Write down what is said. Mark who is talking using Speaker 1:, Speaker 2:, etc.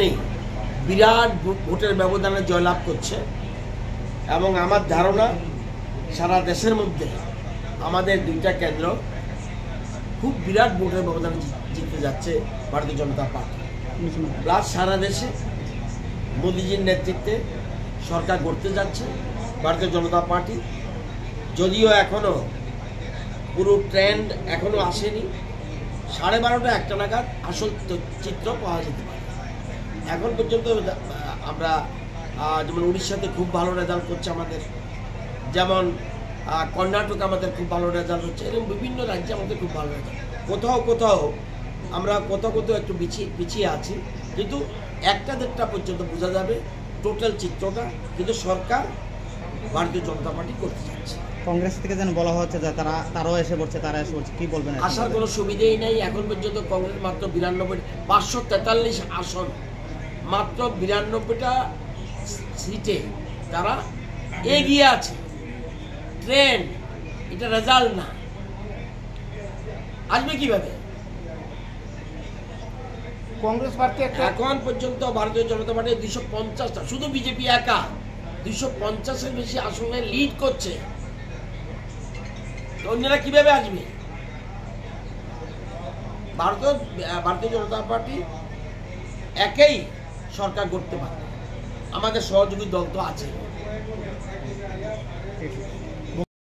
Speaker 1: নেই, বিরাট ভোটের ব্যবধানে জয়লাভ করছে এবং আমার ধারণা সারা দেশের মধ্যে আমাদের দুইটা কেন্দ্র খুব বিরাট ভোটের ব্যবধানে জিততে যাচ্ছে ভারতীয় জনতা পার্টি। প্লাস সারা দেশে মোদিজির নেতৃত্বে সরকার গড়তে যাচ্ছে ভারতীয় জনতা পার্টি। যদিও এখনো পুরো ট্রেন্ড এখনো আসেনি, 12:30 একটা নাগাদ আসল চিত্র পাওয়া যেতে পারে। এখন পর্যন্ত আমরা যেমন উড়িষ্যাতে খুব ভালো রেজাল্ট করছে আমাদের, যেমন কর্ণাটক আমাদের খুব ভালো রেজাল্ট হচ্ছে, এরকম বিভিন্ন রাজ্যে আমাদের খুব ভালো রেজাল্ট। কোথাও কোথাও আমরা কোথাও একটু পিছিয়ে আছি, কিন্তু 1-1.5টা পর্যন্ত বোঝা যাবে টোটাল চিত্রটা। কিন্তু সরকার ভারতীয় জনতা পার্টি করতে যাচ্ছে।
Speaker 2: কংগ্রেস থেকে যেন বলা হচ্ছে যে তারাও এসে পড়ছে, কি বলবেন?
Speaker 1: আসার কোনো সুবিধাই নেই। এখন পর্যন্ত কংগ্রেস মাত্র 543 আসন, মাত্র 92টা সিটে তারা এগিয়ে আছে। ট্রেন এটা রেজাল্ট না, আসবে কিভাবে?
Speaker 3: কংগ্রেস পার্টি
Speaker 1: এখন পর্যন্ত ভারতীয় জনতা পার্টি 250টা, শুধু বিজেপি একা 250-এর বেশি আসনে লিড করছে। অন্যরা কিভাবে আসবে? ভারতীয় জনতা পার্টি একেই সরকার করতে পারে, আমাদের সহযোগী দল তো আছে।